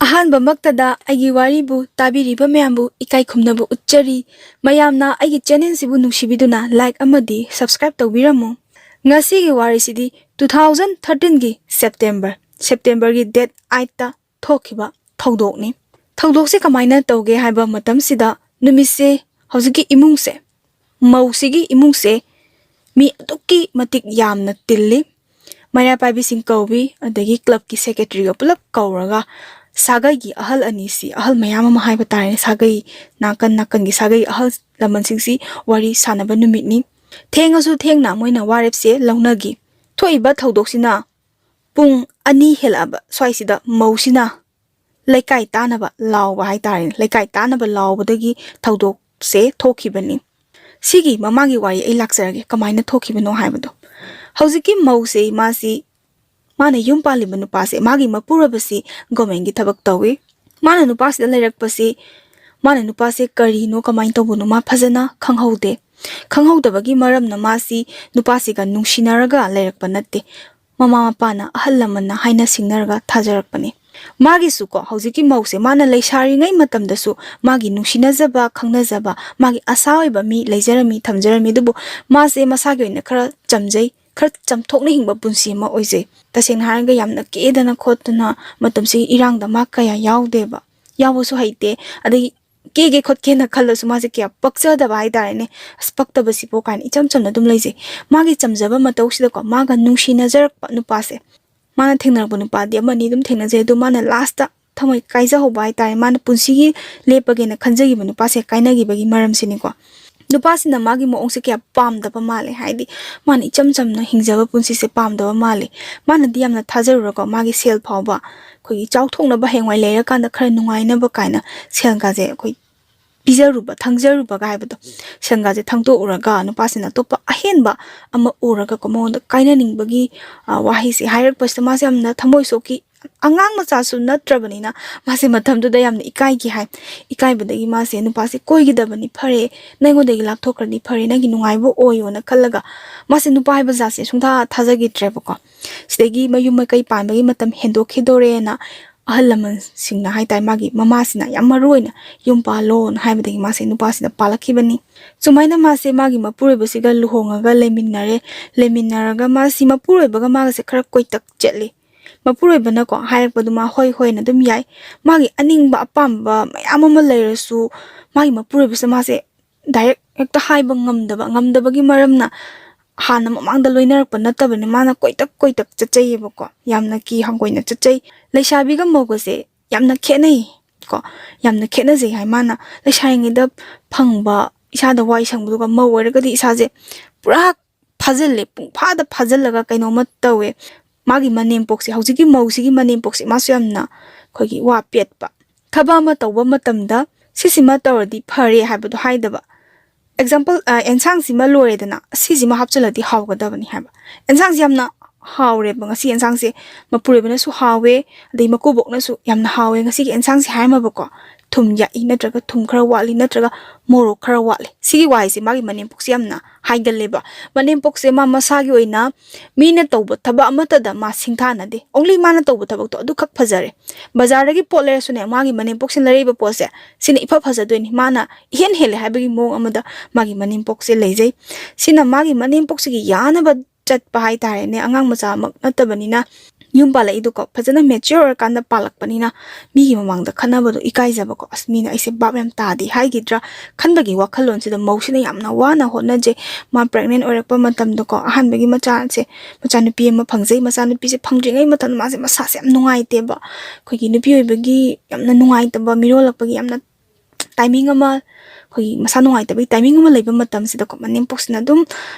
ꯑꯍꯥꯟꯕ ꯃꯛꯇꯗ ꯑꯩꯒꯤ ꯋꯥꯔꯤꯕꯨ ꯇꯥꯕꯤꯔꯤꯕ ꯃꯌꯥꯝꯕꯨ ꯏꯀꯥꯏ ꯈꯨꯝꯅꯕ ꯎꯠꯆꯔꯤ ꯃꯌꯥꯝꯅ ꯑꯩꯒꯤ ꯆꯦꯅꯦꯜꯁꯤꯕꯨ ꯅꯨꯡꯁꯤꯕꯤꯗꯨꯅ ꯂꯥꯏꯛ ꯑꯃꯗꯤ ꯁꯕꯁꯀ꯭ꯔꯥꯏꯕ ꯇꯧꯕꯤꯔꯝꯃꯨ ꯉꯁꯤꯒꯤ ꯋꯥꯔꯤꯁꯤꯗꯤ 2013ꯒꯤ ꯁꯦꯞꯇꯦꯝꯕꯔꯒꯤ ꯗꯦꯠ 8ꯇ ꯊꯣꯛꯈꯤꯕ ꯊꯧꯗꯣꯛꯅꯤ ꯊꯧꯗꯣꯛꯁꯦ ꯀꯃꯥꯏꯅ ꯇꯧꯒꯦ ꯍꯥꯏꯕ ꯃꯇꯝꯁꯤꯗ ꯅꯨꯃꯤꯠꯁꯦ ꯍꯧꯖꯤꯛꯀꯤ ꯏꯃꯨꯡꯁꯦ ꯃꯧꯁꯤꯒꯤ ꯏꯃꯨꯡꯁꯦ ꯃꯤ ꯑꯗꯨꯛꯀꯤ ꯃꯇꯤꯛ ꯌꯥꯝꯅ ꯇꯤꯜꯂꯤ ꯃꯩꯔꯥꯄꯥꯏꯕꯤꯁꯤꯡ ꯀꯧꯕꯤ ꯑꯗꯒꯤ ꯀ꯭ꯂꯕꯀꯤ ꯁꯦꯀ꯭ꯔꯦꯇꯔꯤꯒ ꯄꯨꯂꯞ ꯀꯧꯔꯒ ꯁꯥꯒꯩꯒꯤ ꯑꯍꯜ ꯑꯅꯤꯁꯤ ꯑꯍꯜ ꯃꯌꯥꯝ ꯑꯃ ꯍꯥꯏꯕ ꯇꯥꯔꯦ ꯁꯥꯒꯩ ꯅꯥꯀꯟꯒꯤ ꯁꯥꯒꯩ ꯑꯍꯜ ꯂꯃꯟꯁꯤꯡꯁꯤ ꯋꯥꯔꯤ ꯁꯥꯟꯅꯕ ꯅꯨꯃꯤꯠꯅꯤ ꯊꯦꯡꯉꯁꯨ ꯊꯦꯡꯅ ꯃꯣꯏꯅ ꯋꯥꯔꯦꯞꯁꯦ ꯂꯧꯅꯈꯤ ꯊꯣꯛꯏꯕ ꯊꯧꯗꯣꯛꯁꯤꯅ ꯄꯨꯡ 2 ꯍꯦꯜꯂꯛꯑꯕ ꯁ꯭ꯋꯥꯏꯁꯤꯗ ꯃꯧꯁꯤꯅ ꯂꯩꯀꯥꯏ ꯇꯥꯅꯕ ꯂꯥꯎꯕ ꯍꯥꯏꯇꯥꯔꯦ ꯂꯩꯀꯥꯏ ꯇꯥꯅꯕ ꯂꯥꯎꯕꯗꯒꯤ ꯊꯧꯗꯣꯛꯁꯦ ꯊꯣꯛꯈꯤꯕꯅꯤ ꯁꯤꯒꯤ ꯃꯃꯥꯡꯒꯤ ꯋꯥꯔꯤ ꯑꯩ ꯂꯥꯛꯆꯔꯒꯦ ꯀꯃꯥꯏꯅ ꯊꯣꯛꯈꯤꯕꯅꯣ ꯍꯥꯏꯕꯗꯣ ꯍꯧꯖꯤꯛꯀꯤ ꯃꯧꯁꯦ ꯃꯥꯅ ꯌꯨꯝ ꯄꯥꯜꯂꯤꯕ ꯅꯨꯄꯥꯁꯦ ꯃꯥꯒꯤ ꯃꯄꯨꯔꯣꯏꯕꯁꯤ ꯒꯣꯃꯦꯟꯒꯤ ꯊꯕꯛ ꯇꯧꯏ ꯃꯥꯅ ꯅꯨꯄꯥꯁꯤꯗ ꯂꯩꯔꯛꯄꯁꯤ ꯃꯥꯅ ꯅꯨꯄꯥꯁꯦ ꯀꯔꯤꯅꯣ ꯀꯃꯥꯏꯅ ꯇꯧꯕꯅꯣ ꯃꯥ ꯐꯖꯅ ꯈꯪꯍꯧꯗꯕꯒꯤ ꯃꯔꯝꯅ ꯃꯥꯁꯤ ꯅꯨꯄꯥꯁꯤꯒ ꯅꯨꯡꯁꯤꯅꯔꯒ ꯂꯩꯔꯛꯄ ꯅꯠꯇꯦ ꯃꯃꯥ ꯃꯄꯥꯅ ꯑꯍꯜ ꯂꯃꯟꯅ ꯍꯥꯏꯅ ꯁꯤꯡꯅꯔꯒ ꯊꯥꯖꯔꯛꯄꯅꯤ ꯃꯥꯒꯤꯁꯨꯀꯣ ꯍꯧꯖꯤꯛꯀꯤ ꯃꯧꯁꯦ ꯃꯥꯅ ꯂꯩꯁꯥꯔꯤꯉꯩ ꯃꯇꯝꯗꯁꯨ ꯃꯥꯒꯤ ꯅꯨꯡꯁꯤꯅꯖꯕ ꯈꯪꯅꯖꯕ ꯃꯥꯒꯤ ꯑꯁꯥ ꯑꯣꯏꯕ ꯃꯤ ꯂꯩꯖꯔꯝꯃꯤ ꯊꯝꯖꯔꯝꯃꯤ ꯑꯗꯨꯕꯨ ꯃꯥꯁꯦ ꯃꯁꯥꯒꯤ ꯑꯣꯏꯅ ꯈꯔ ꯆꯝꯖꯩ ꯈꯔ ꯆꯝꯊꯣꯛꯅ ꯍꯤꯡꯕ ꯄꯨꯟꯁꯤ ꯑꯃ ꯑꯣꯏꯖꯩ ꯇꯁꯦꯡꯅ ꯍꯥꯏꯔꯒ ꯌꯥꯝꯅ ꯀꯦꯗꯅ ꯈꯣꯠꯇꯅ ꯃꯇꯝꯁꯤꯒꯤ ꯏꯔꯥꯡꯗ ꯃꯥ ꯀꯌా ꯌꯥꯎꯗꯦꯕ ꯌꯥꯎꯕꯁꯨ ꯍꯩꯇꯦ ꯑꯗꯒꯤ ꯀꯦꯒꯦ ꯈꯣꯠꯀꯦꯅ ꯈꯜꯂꯁꯨ ꯃꯥꯁꯦ ꯀꯌꯥ ꯄꯛꯆꯗꯕ ꯍꯥꯏꯇꯥꯔꯦꯅꯦ ꯑꯁ ꯄꯛꯇꯕꯁꯤꯕꯣ ꯀꯥꯏꯅ ꯏꯆꯝ ꯆꯝꯅ ꯑꯗꯨꯝ ꯂꯩꯖꯩ ꯃꯥꯒꯤ ꯆꯝꯖꯕ ꯃꯇꯧꯁꯤꯗꯀꯣ ꯃꯥꯒ ꯅꯨꯡꯁꯤꯅꯖꯔꯛꯄ ꯅꯨꯄꯥꯁꯦ ꯃꯥꯅ ꯊꯦꯡꯅꯔꯛꯄ ꯅꯨꯄꯥꯗꯤ ꯑꯃꯅꯤ ꯑꯗꯨꯝ ꯊꯦꯡꯅꯖꯩ ꯑꯗꯨ ꯃꯥꯅ ꯂꯥꯁꯇ ꯊꯃꯣꯏ ꯀꯥꯏꯖꯍꯧꯕ ꯍꯥꯏꯇꯥꯔꯦ ꯃꯥꯅ ꯄꯨꯟꯁꯤꯒꯤ ꯂꯦꯞꯄꯒꯦꯅ ꯈꯟꯖꯈꯤꯕ ꯅꯨꯄꯥꯁꯦ ꯀꯥꯏꯅꯈꯤꯕꯒꯤ ꯃꯔꯝꯁꯤꯅꯤꯀꯣ ꯅꯨꯄꯥꯁꯤꯅ ꯃꯥꯒꯤ ꯃꯑꯣꯡꯁꯦ ꯀꯌꯥ ꯄꯥꯝꯗꯕ ꯃꯥꯜꯂꯦ ꯍꯥꯏꯗꯤ ꯃꯥꯅ ꯏꯆꯝ ꯆꯝꯅ ꯍꯤꯡꯖꯕ ꯄꯨꯟꯁꯤꯁꯦ ꯄꯥꯝꯗꯕ ꯃꯥꯜꯂꯦ ꯃꯥꯅꯗꯤ ꯌꯥꯝꯅ ꯊꯥꯖꯔꯨꯔꯀꯣ ꯃꯥꯒꯤ ꯁꯦꯜ ꯐꯥꯎꯕ ꯑꯩꯈꯣꯏꯒꯤ ꯆꯥꯎꯊꯣꯛꯅꯕ ꯍꯌꯦꯡꯋꯥꯏ ꯂꯩꯔꯀꯥꯟꯗ ꯈꯔ ꯅꯨꯡꯉꯥꯏꯅꯕ ꯀꯥꯏꯅ ꯁꯦꯜꯒꯥꯁꯦ ꯑꯩꯈꯣꯏ ꯊꯪꯖꯔꯨꯕꯒ ꯍꯥꯏꯕꯗꯣ ꯁꯦꯜꯒꯥꯁꯦ ꯊꯪꯇꯣꯛꯎꯔꯒ ꯅꯨꯄꯥꯁꯤꯅ ꯑꯇꯣꯞꯄ ꯑꯍꯦꯟꯕ ꯑꯃ ꯎꯔꯒꯀꯣ ꯃꯉꯣꯟꯗ ꯀꯥꯏꯅꯅꯤꯡꯕꯒꯤ ꯋꯥꯍꯩꯁꯦ ꯍꯥꯏꯔꯛꯄꯁꯤꯗ ꯃꯥꯁꯦ ꯌꯥꯝꯅ ꯊꯃꯣꯏ ꯁꯣꯛꯈꯤ ꯑꯉꯥꯡ ꯃꯆꯥꯁꯨ ꯅꯠꯇ꯭ꯔꯕꯅꯤ나 ꯃꯥꯁꯦ ꯃꯇꯝꯗꯨꯗ ꯌꯥꯝꯅ ꯏꯀꯥꯏꯈꯤ ꯍꯥꯏ ꯏꯀꯥꯏꯕꯗꯒꯤ ꯃꯥꯁꯦ ꯅꯨꯄꯥꯁꯦ ꯀꯣꯏꯒꯗꯕꯅꯤ ꯐꯔꯦ ꯅꯪꯉꯣꯟꯗꯒꯤ ꯂꯥꯞꯊꯣꯛꯈ꯭ꯔꯗꯤ ꯐꯔꯦ ꯅꯪꯒꯤ ꯅꯨꯡꯉꯥꯏꯕ ꯑꯣꯏꯌꯣꯅ ꯈꯜꯂꯒ ꯃꯥꯁꯦ ꯅꯨꯄꯥ ꯍꯥꯏꯕ ꯖꯥꯠꯁꯦ ꯁꯨꯡꯊꯥ ꯊꯥꯖꯈꯤꯗ꯭ꯔꯦꯕꯀꯣ ꯁꯤꯗꯒꯤ ꯃꯌꯨꯝ ꯃꯀꯩ ꯄꯥꯟꯕꯒꯤ ꯃꯇꯝ ꯍꯦꯟꯗꯣꯛꯈꯤꯗꯣꯔꯦꯅ ꯑꯍꯜ ꯂꯃꯟꯁꯤꯡꯅ ꯍꯥꯏꯇꯥꯔꯦ ꯃꯥꯒꯤ ꯃꯃꯥꯁꯤꯅ ꯌꯥꯝ ꯃꯔꯨꯑꯣꯏꯅ ꯌꯨꯝ ꯄꯥꯜꯂꯣꯅ ꯍꯥꯏꯕꯗꯒꯤ ꯃꯥꯁꯦ ꯅꯨꯄꯥꯁꯤꯗ ꯄꯥꯜꯂꯛꯈꯤꯕꯅꯤ ꯁꯨꯃꯥꯏꯅ ꯃꯥꯁꯦ ꯃꯥꯒꯤ ꯃꯄꯨꯔꯣꯏꯕꯁꯤꯒ ꯂꯨꯍꯣꯡꯉꯒ ꯂꯩꯃꯤꯟꯅꯔꯒ ꯃꯥꯁꯤ ꯃꯄꯨꯔꯣꯏꯕꯒ ꯃꯥꯒꯁꯦ ꯈꯔ ꯀꯣꯏꯇꯛ ꯆꯠꯂꯤ ꯃꯄꯨꯔꯣꯏꯕꯅꯀꯣ ꯍꯥꯏꯔꯛꯄꯗꯨ ꯃꯥ ꯍꯣꯏ ꯍꯣꯏꯅ ꯑꯗꯨꯝ ꯌꯥꯏ ꯃꯥꯒꯤ ꯑꯅꯤꯡꯕ ꯑꯄꯥꯝꯕ ꯃꯌꯥꯝ ꯑꯃ ꯂꯩꯔꯁꯨ ꯃꯥꯒꯤ ꯃꯄꯨꯔꯣꯏꯕꯁꯦ ꯃꯥꯁꯦ ꯗꯥꯏꯔꯦꯛ ꯍꯦꯛꯇ ꯍꯥꯏꯕ ꯉꯝꯗꯕꯒꯤ ꯃꯔꯝꯅ ꯍꯥꯟꯅ ꯃꯃꯥꯡꯗ ꯂꯣꯏꯅꯔꯛꯄ ꯅꯠꯇꯕꯅꯤ ꯃꯥꯅ ꯀꯣꯏꯇꯛ ꯆꯠꯆꯩꯌꯦꯕꯀꯣ ꯌꯥꯝꯅ ꯍꯪꯒꯣꯏꯅ ꯆꯠꯆꯩ ꯂꯩꯁꯥꯕꯤꯒ ꯃꯧꯒꯁꯦ ꯌꯥꯝꯅ ꯈꯦꯠꯅꯩ ꯀꯣ ꯌꯥꯝꯅ ꯈꯦꯠꯅꯖꯩ ꯍꯥꯏ ꯃꯥꯅ ꯂꯩꯁꯥꯔꯤꯉꯩꯗ ꯐꯪꯕ ꯏꯁꯥꯗ ꯋꯥꯏ ꯁꯪꯕꯗꯨꯒ ꯃꯧ ꯑꯣꯏꯔꯒꯗꯤ ꯏꯁꯥꯁꯦ ꯄꯨꯔꯥ ꯐꯥꯖꯤꯜꯂꯦ ꯄꯨꯡꯐꯥꯗ ꯐꯥꯖꯤꯜꯂꯒ ꯀꯩꯅꯣꯝꯃ ꯇꯧꯋꯦ ꯃꯥꯒꯤ ꯃꯅꯦꯝꯄꯣꯛꯁꯦ ꯍꯧꯖꯤꯛꯀꯤ ꯃꯧꯁꯤꯒꯤ ꯃꯅꯦꯝꯄꯣꯛꯁꯦ ꯃꯥꯁꯨ ꯌꯥꯝꯅ ꯑꯩꯈꯣꯏꯒꯤ ꯋꯥ ꯄꯦꯠꯄ ꯊꯕꯛ ꯑꯃ ꯇꯧꯕ ꯃꯇꯝꯗ ꯁꯤꯁꯤꯃ ꯇꯧꯔꯗꯤ ꯐꯔꯦ ꯍꯥꯏꯕꯗꯣ ꯍꯥꯏꯗꯕ ꯑꯦꯛꯖꯥꯝꯄꯜ ꯑꯦꯟꯁꯥꯡꯁꯤꯃ ꯂꯣꯏꯔꯦꯗꯅ ꯁꯤꯁꯤꯃ ꯍꯥꯞꯆꯤꯜꯂꯗꯤ ꯍꯥꯎꯒꯗꯕꯅꯤ ꯍꯥꯏꯕ ꯑꯦꯟꯁꯥꯡꯁꯤ ꯌꯥꯝꯅ ꯍꯥꯎꯔꯦꯕ ꯉꯁꯤ ꯑꯦꯟꯁꯥꯡꯁꯦ ꯃꯄꯨꯔꯣꯏꯕꯅꯁꯨ ꯍꯥꯎꯋꯦ ꯑꯗꯩ ꯃꯀꯨꯕꯣꯛꯅꯁꯨ ꯌꯥꯝꯅ ꯍꯥꯎꯋꯦ ꯉꯁꯤꯒꯤ ꯑꯦꯟꯁꯥꯡꯁꯦ ꯍꯥꯏꯔꯝꯃꯕꯀꯣ ꯊꯨꯝ ꯌꯥꯛꯏ ꯅꯠꯇ꯭ꯔꯒ ꯊꯨꯝ ꯈꯔ ꯋꯥꯠꯂꯤ ꯅꯠꯇ꯭ꯔꯒ ꯃꯣꯔꯣꯛ ꯈꯔ ꯋꯥꯠꯂꯤ ꯁꯤꯒꯤ ꯋꯥꯍꯩꯁꯦ ꯃꯥꯒꯤ ꯃꯅꯦꯝꯄꯣꯛꯁꯦ ꯌꯥꯝꯅ ꯍꯥꯏꯒꯜꯂꯦꯕ ꯃꯅꯦꯝꯄꯣꯛꯁꯦ ꯃꯥ ꯃꯁꯥꯒꯤ ꯑꯣꯏꯅ ꯃꯤꯅ ꯇꯧꯕ ꯊꯕꯛ ꯑꯃꯠꯇꯗ ꯃꯥ ꯁꯤꯡꯊꯥꯅꯗꯦ ꯑꯣꯡꯂꯤ ꯃꯥꯅ ꯇꯧꯕ ꯊꯕꯛꯇꯣ ꯑꯗꯨꯈꯛ ꯐꯖꯔꯦ ꯕꯖꯥꯔꯗꯒꯤ ꯄꯣꯠ ꯂꯩꯔꯁꯨꯅꯦ ꯃꯥꯒꯤ ꯃꯅꯦꯝꯄꯣꯛꯁꯤꯅ ꯂꯩꯔꯤꯕ ꯄꯣꯠꯁꯦ ꯁꯤꯅ ꯏꯐ ꯐꯖꯗꯣꯏꯅꯤ ꯃꯥꯅ ꯏꯍꯦꯟ ꯍꯦꯜꯂꯦ ꯍꯥꯏꯕꯒꯤ ꯃꯑꯣꯡ ꯑꯃꯗ ꯃꯥꯒꯤ ꯃꯅꯦꯝꯄꯣꯛꯁꯦ ꯂꯩꯖꯩ ꯁꯤꯅ ꯃꯥꯒꯤ ꯃꯅꯦꯝꯄꯣꯛꯁꯤꯒꯤ ꯌꯥꯅꯕ ꯆꯠꯄ ꯍꯥꯏꯇꯥꯔꯦꯅꯦ ꯑꯉꯥꯡ ꯃꯆꯥꯃꯛ ꯅꯠꯇꯕꯅꯤꯅ ꯌꯨꯝ ꯄꯥꯜꯂꯛꯏꯗꯨꯀꯣ ꯐꯖꯅ ꯃꯦꯆꯤꯌꯣꯔ ꯑꯣꯏꯔꯀꯥꯟꯗ ꯄꯥꯜꯂꯛꯄꯅꯤꯅ ꯃꯤꯒꯤ ꯃꯃꯥꯡꯗ ꯈꯟꯅꯕꯗꯣ ꯏꯀꯥꯏꯖꯕꯀꯣ ꯑꯁ ꯃꯤꯅ ꯑꯩꯁꯦ ꯕꯥꯞ ꯌꯥꯝ ꯇꯥꯗꯦ ꯍꯥꯏꯒꯤꯗ꯭ꯔꯥ ꯈꯟꯕꯒꯤ ꯋꯥꯈꯜꯂꯣꯟꯁꯤꯗ ꯃꯧꯁꯤꯅ ꯌꯥꯝꯅ ꯋꯥꯅ ꯍꯣꯠꯅꯖꯩ ꯃꯥ ꯄ꯭ꯔꯦꯒꯅꯦꯟ ꯑꯣꯏꯔꯛꯄ ꯃꯇꯝꯗꯀꯣ ꯑꯍꯥꯟꯕꯒꯤ ꯃꯆꯥꯅꯨꯄꯤ ꯑꯃ ꯐꯪꯖꯩ ꯃꯆꯥꯅꯨꯄꯤꯁꯦ ꯐꯪꯗ꯭ꯔꯤꯉꯩ ꯃꯇꯝꯗ ꯃꯥꯁꯦ ꯃꯁꯥꯁꯦ ꯌꯥꯝ ꯅꯨꯡꯉꯥꯏꯇꯦꯕ ꯑꯩꯈꯣꯏꯒꯤ ꯅꯨꯄꯤ ꯑꯣꯏꯕꯒꯤ ꯌꯥꯝꯅ ꯅꯨꯡꯉꯥꯏꯇꯕ ꯃꯤꯔꯣꯜꯂꯛꯄꯒꯤ ꯌꯥꯝꯅ ꯇꯥꯏꯃꯤꯡ ꯑꯃ ꯑꯩꯈꯣꯏꯒꯤ ꯃꯁꯥ ꯅꯨꯡꯉꯥꯏꯇꯕꯒꯤ ꯇꯥꯏꯃꯤꯡ ꯑꯃ ꯂꯩꯕ ꯃꯇꯝꯁꯤꯗꯀꯣ ꯃꯅꯦꯝꯄꯣꯛꯁꯤ나 ꯑꯗꯨꯝ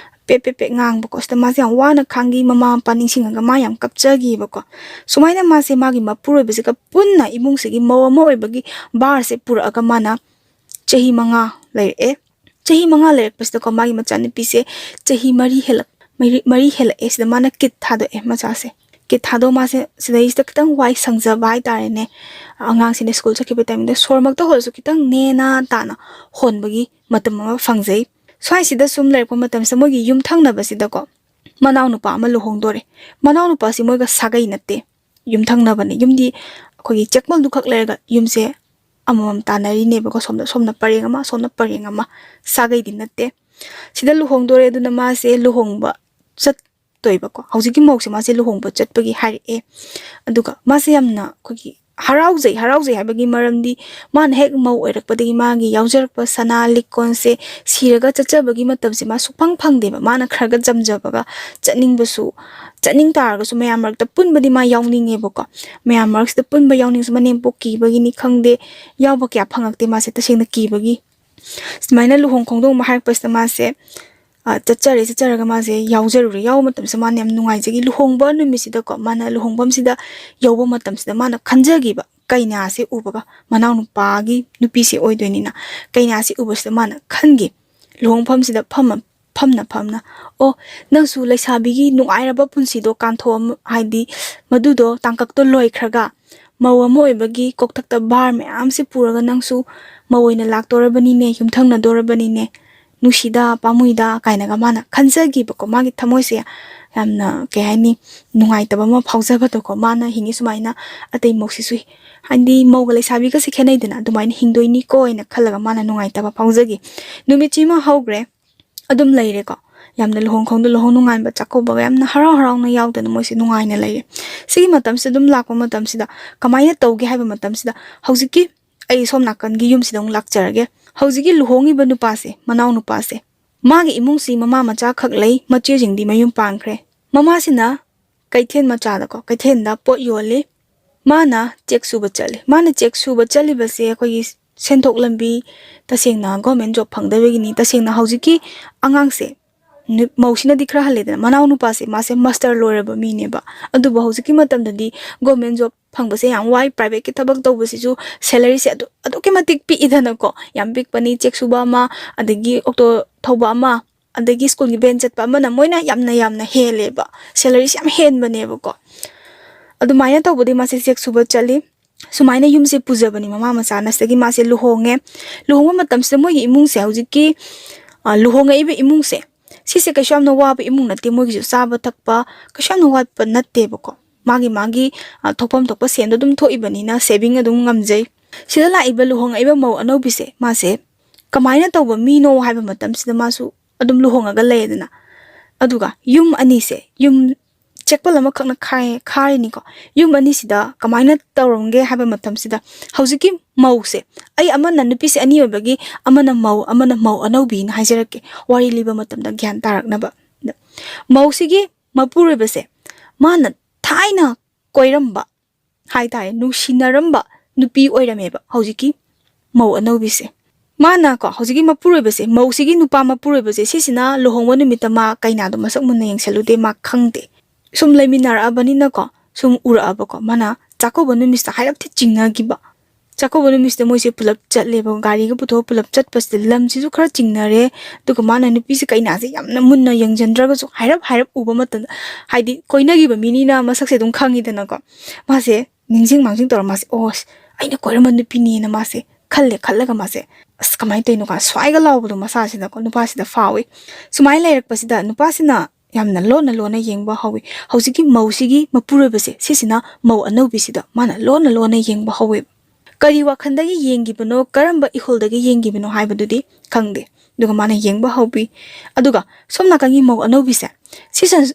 ꯄꯦꯠ ꯉꯥꯡꯕꯀꯣ ꯁꯤꯗ ꯃꯥꯁꯦ ꯌꯥꯝ ꯋꯥꯅ ꯈꯥꯡꯈꯤ ꯃꯃꯥ ꯃꯄꯥ ꯅꯤꯡꯁꯤꯡꯉꯒ ꯃꯥ ꯌꯥꯝ ꯀꯞꯆꯈꯤꯕꯀꯣ ꯁꯨꯃꯥꯏꯅ ꯃꯥꯁꯦ ꯃꯥꯒꯤ ꯃꯄꯨꯔꯣꯏꯕꯁꯤꯒ ꯄꯨꯟꯅ ꯏꯃꯨꯡꯁꯤꯒꯤ ꯃꯧ ꯑꯃ ꯑꯣꯏꯕꯒꯤ ꯕꯥꯔꯁꯦ ꯄꯨꯔꯛꯑꯒ ꯃꯥꯅ ꯆꯍꯤ 5 ꯂꯩꯔꯛꯑꯦ ꯆꯍꯤ 5 ꯂꯩꯔꯛꯄꯁꯤꯗꯀꯣ ꯃꯥꯒꯤ ꯃꯆꯥꯅꯨꯄꯤꯁꯦ ꯆꯍꯤ 4 ꯍꯦꯜꯂꯛꯑꯦ ꯁꯤꯗ ꯃꯥꯅ ꯀꯤꯠ ꯊꯥꯗꯣꯛꯑꯦ ꯃꯆꯥꯁꯦ ꯀꯤꯠ ꯊꯥꯗꯣꯛ ꯃꯥꯁꯦ ꯁꯤꯗꯩꯁꯤꯗ ꯈꯤꯇꯪ ꯋꯥꯏ ꯁꯪꯖꯕ ꯍꯥꯏꯇꯥꯔꯦꯅꯦ ꯑꯉꯥꯡꯁꯤꯅ ꯁ꯭ꯀꯨꯜ ꯆꯠꯈꯤꯕ ꯇꯥꯏꯃꯤꯡꯗ ꯁꯣꯔꯃꯛꯇ ꯍꯣꯜꯂꯁꯨ ꯈꯤꯇꯪ ꯅꯦꯅ ꯇꯥꯅ ꯍꯣꯟꯕꯒꯤ ꯃꯇꯝ ꯑꯃ ꯐꯪꯖꯩ ꯁ꯭ꯋꯥꯏꯁꯤꯗ ꯁꯨꯝ ꯂꯩꯔꯛꯄ ꯃꯇꯝꯁꯤꯗ ꯃꯣꯏꯒꯤ ꯌꯨꯝꯊꯪꯅꯕꯁꯤꯗꯀꯣ ꯃꯅꯥꯎꯅꯨꯄꯥ ꯑꯃ ꯂꯨꯍꯣꯡꯗꯣꯔꯦ ꯃꯅꯥꯎꯅꯨꯄꯥꯁꯤ ꯃꯣꯏꯒ ꯁꯥꯒꯩ ꯅꯠꯇꯦ ꯌꯨꯝꯊꯪꯅꯕꯅꯤ ꯌꯨꯝꯗꯤ ꯑꯩꯈꯣꯏꯒꯤ ꯆꯦꯛꯃꯜꯗꯨ ꯈꯛ ꯂꯩꯔꯒ ꯌꯨꯝꯁꯦ ꯑꯃꯃꯝ ꯇꯥꯟꯅꯔꯤꯅꯦꯕꯀꯣ somna pareng ama somna pareng ama sagaydi natte sida luhongdore aduna mase luhongba chat toibako hawjiki mokse mase luhongba chatpagi haire aduga mase yamna kogi haraujai habagi maramdi man hek mau oirakpadagi magi yaujarakpa sana likonse siraga chachabagi matamse ma supang phangdeba mana khraga jamjabaga chatningbasu chatning taragasu mayam marakta punbadi ma yawningebako mayam maraksta punba yawningsu manem pokki bagini khangde yawba kya phangakte mase tasengna kibagi smaina luhong khongdong ma harpasta mase chacharaga mase yaujarure yaw matamse mana yam nungaijagi luhongba numisida ko mana luhongbamsida yawba matamsida mana khanjagiba kaina se ubaga manaw nupagi nupise oidoinina kaina se ubasida mana khangi luhongphamsida phamna o nangsu laisabigi nungairaba punsido kanthom haidi madudo tangkakto loikhraga mawa moibagi kokthakta bar mayam se puraga nangsu mawoina laktorabani yumthangna dorabani ne nushida pamuida kainaga mana khanjagi bako magi thamoise yamna ke haini nungaitaba ma phaujaba ko mana hingi sumaina atei moksisu handi mawga leisabi ka sikhenai dina dumaina hingdoini ko ina khalaga mana nungaitaba phaujagi numichima haugre adum leire ko yamna luhong khongdo luhong nungainba chakoba yamna harau na yaudana moise nungaina leire sigi matamse dum lakpa matamsida kamaina tawge haiba matamsida haujiki ai somna kangi yumsida lakjarage haujiki luhongi ba nupase manaw nupase magi imungsi mama macha khak lei mache jingdi mayum pangkhre mama sina kaithen macha da ko kaithen da pot yole mana check suba chali base khoi senthok lambi tasengna government job phangdabegi ni tasengna haujiki angangse mausina dikhra haleda manaw nupase mase master loiraba mineba aduba haujiki matamdadi government job phangbase yang wai private ki thabak tawbasisu salary se adu ke matik pi idana ko yam big pani check suba ma adagi okto thoba ma adagi school gi ben chatpa mana moina yamna heleba salary se yam hen baneba ko adu maina tawbodi mase check suba chali sumaina yumse pujabani mama macha nasagi mase luhonga matamse mogi imung se haujiki luhonga ibe imung se sise kaisham no waba imung nate mogi saba thakpa kaisham no watpa natte bako magi thopam thokpa sendo dum thoibani na saving adum ngamjai sida la iba luhonga iba mau anoubi se mase kamaina tawba mino haiba matam sida masu adum luhonga ga leedana aduga yum ani se yum chekpal ama khakna khari ni ko yum ani sida kamaina tawronge haiba matam sida haujiki mau se ai amana nupi se ani obagi amana mau anoubi na haijarake wari liba matam da gyan taraknaba mau sigi mapure base mana thaina koiramba haitare nushinaramba nupi oirameba haujiki mau anoubi se mana ko haujiki mapure base mau sigi nupa mapure base sisina lohongwa numita ma kaina do masak munna yengsalude ma khangde sum leminar abani na ko sum ura abako mana chakoba numista hairap thi chingna giba chakoba numista moise pulap chatleba gari ga putho pulap chatpas lamsi ju khara chingnare duka mana nupi se kaina se yamna munna yengjandraga ju hairap uba matan haidi koina giba minina masak se dum khangi dana ko mase ningjing mangjing tor mase os aina koirama nupi ni na mase khallaga mase as kamai toino ka swaiga lawbu masa sida ko nupa sida fawi sumai lairak pasida nupa sina yamna lona yengba hawi haujiki mausigi mapurabase sisina mau anoubi sida mana lona yengba hawi kari wakhandagi yengibano karamba iholdagi yengibano haibadudi khangde duga mana yengba hawbi aduga somna kangi mau anoubi se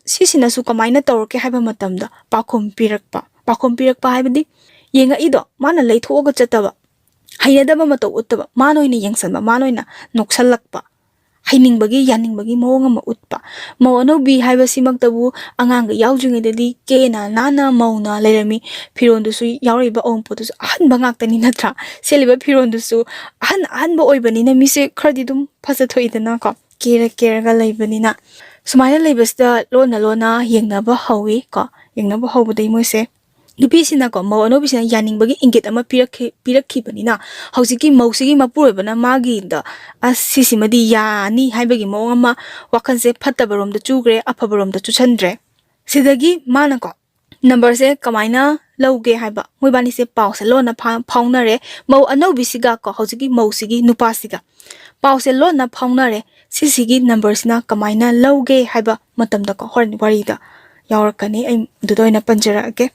sisina su kamaina tawrke haiba matamda pakhom pirakpa haibadi yenga ido mana leithoga chataba hainadaba mato uttaba manoina yengsanba manoina noksalakpa hainingbagi yaningbagi mawong ama utpa mau anoubi haiba simaktabu anganga yaujingedadi kena nana mauna lerami phirondusu yauriba ompodusu ahanba ngaktani natra seliba phirondusu ahanba oibanina mise khradi dum phasathoidana ko kera ga leibanina sumaina leibasda lona yengnaba hawi ko yengnaba hawbadai moise nupisina ko mau anoubi sina yaningbagi ingit ama pirakhi banina haujiki mausigi mapurebana magi da asisimadi yani haibagi mawong ama wakhanse phattabarom da chugre aphabarom da chuchandre sidagi mana ko number se kamaina lauge haiba moibani se pause lona phaunare mau anoubi siga ko haujiki mausigi nupasiga pause lona phaunare sisigi number sina kamaina lauge haiba matamda ko horni wari da yawrakani ai dudoina panjara age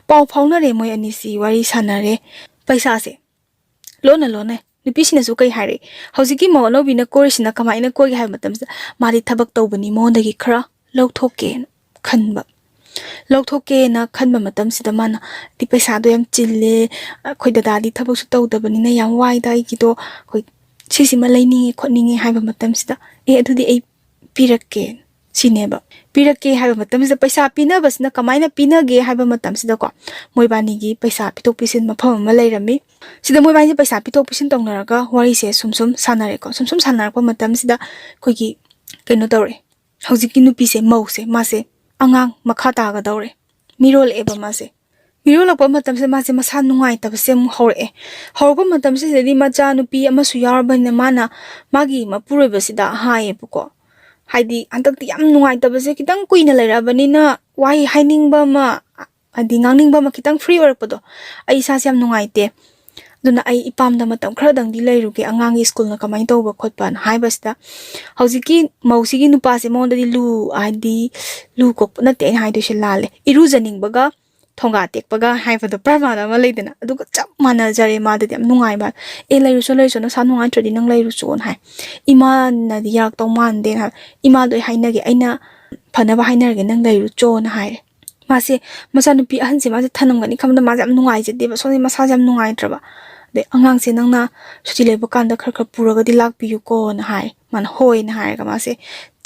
Pau faunare moy anisi wari sanare paisa se lona lona nupisina su kai hare hojiki mo anobi na korisina kamaina koi ha matamsa mari thabak tawbani mondagi khara lawthoke khanba lawthoke na khanba matamsida mana di paisa do yam chille khoi dada di thabak su tawdabani na yam wai dai gido khoi sisi ma laini khotningi haiba matamsida adudi ai pirakke sineba pirake haiba matamsida paisa pina basna kamaina pina ge haiba matamsida ko moibani gi paisa pitok pisin mafam ma lairami sida moibani paisa pitok pisin tongnaraga wari se sumsum sanare ko sumsum sanarpa matamsida koigi keno tawre hojiki nupi se mause mase angang makha ta ga dawre mirol eba mase mirol akpa matamsida mase masa nungai tabase mu hore horba matamsida di macha nupi amasu yarban mana magi mapuroi basida hae buko haidi antakti yam nungai tabase kitang kuina lairabani na wai haining ba ma adi ngangning ba ma kitang free orakpado ai sa yam nungai te duna ai ipam da matam khradang di lairuge angangi school na kamai tawba khotpan haibasta hojiki mausigi nupa se monda di lu adi lu kok na te haidu she lale iru janing baga thonga tek baga haibado pramana ma leidena aduga chap mana jare ma da yam nungai ba e lairu so na sa nungai tradi nang lairu chon hai ima na di yak taw man den ha ima doi hainage aina phana ba hainarge nang lairu chon hai mase masa nupi ahan se mase thanam gani khamda ma jam nungai je deba soni masa jam nungai traba de angang se nangna suti leba kanda khar khar puraga di lak piyu ko na hai man hoi na hai ga mase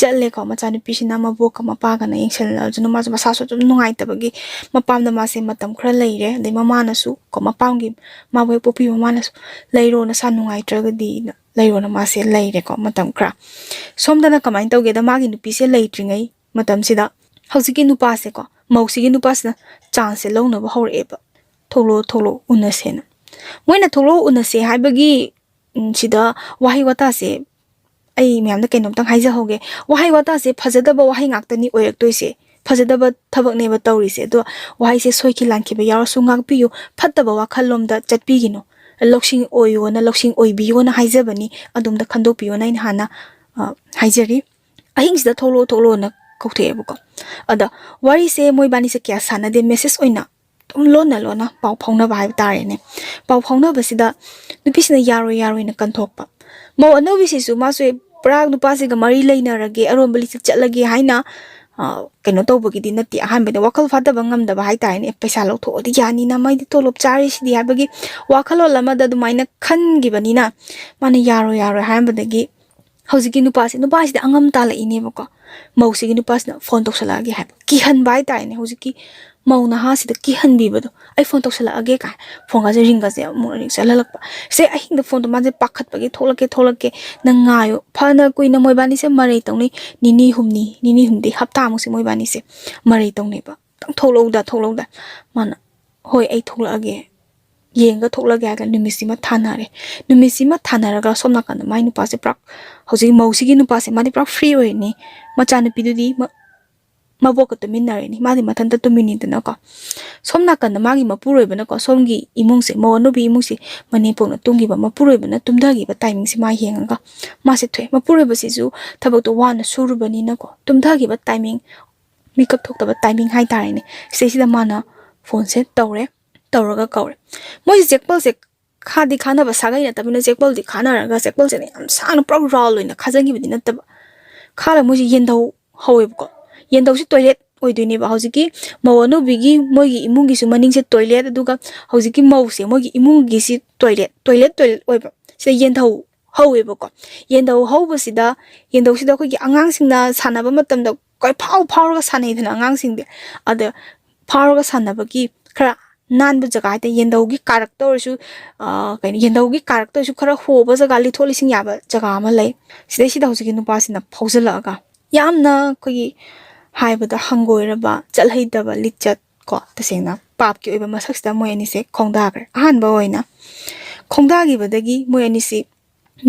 challe ko macha nupi sina ma bo ka ma pa ga na yengsel junu ma masa so jum nungai tabagi mapam da mase matam khra leire de mama na su ko mapam gi ma boi popi mama na su leiro na sa nungai traga di leiro na mase leire ko matam khra somda na kamain tawge da magi nupi se leitringai matam sida hojiki nupa se ko mausigi nupa sna chance lo na ba hor eba tholo una sena moina tholo una se haibagi sida wahi wata se ai myam da kenom tang haija hoge wahi wata se phajada ba wahi ngaktani oyak toise phajada ba thabak ne ba tawri se do wahi se soiki lanki ba yar su ngak piyu phatta ba wakhalom da chatpi gino loksing oyo na loksing oibiyo na haija bani adum da khando piyo na in hana haijari ahing sida tholo na kokte ebuko ada wari se moibani se kya sana de message oina lona pau phongna ba tare ne pau phongna basida nupisina yaro na kanthokpa mo anobi sisu masu prag nupa se ga mari leina rage arombali chatlage haina keno tawbagi di nati ahan bene wakal fada bangam da ba hai tare ne paisa lo tho di yani na mai di tolop chari sidi habagi wakalo lama da du maina khan gi bani na mane yaro haim badagi hojiki nupa se da angam tala ine bako mausi gi nupa se phone toksala gi ha ki han bai tare ne hojiki mauna ha sida ki han bi bado ai phone toksala age ka phone ga je ring ga je mo ring salalak pa se ai hing da phone to ma je pakhat pagi tholake nangayo phana kuina moibani se marai tongni nini humdi hapta mu se moibani se marai tongni ba tang tholo da mana hoi ai thola age yenga thokla ga ga numisima thanara ga somna kan mai nu pa se prak hoji mausi gi nu pa se madi prak free oi ni macha nu pidu di mabok to minare ni madi mathan ta to mini de na ko somna kan ma gi mapuroi bana ko somgi imung se mo no bi imung se manipur na tungi ba mapuroi bana tumda gi ba timing se ma henga ga ma se thwe mapuroi ba si ju thabak to wan suru bani na ko tumda gi ba timing makeup thok ta ba timing hai tare ni se si da mana phone se tawraga kaure moi jekpal se khadi khana ba sagai na tabina jekpal di khana raga jekpal se am sang pro roll loina khajangi bidi na tab khala moi yendau howe ko yendau si toilet oiduni ba hojiki mawano bigi mogi imungi su maning se toilet aduga hojiki mau se mogi imungi si toilet oiba se yendau howe ko yendau hoba sida yendau sida ko gi angang singna sanaba matam da koi phau ga sanai thana angang sing de ada phau ga sanaba gi khara nan bu jaga te yendau gi character su kain yendau gi character su khara ho ba jaga li tholi sing ya ba jaga ma lai sida hojiki nu pa sina phaujala ga yamna koi haibada hangoira ba chalhaida ba lichat ko tasena pap ki oiba masak sta moi ani se khongda gar ahan ba oina khongda gi badagi moi ani si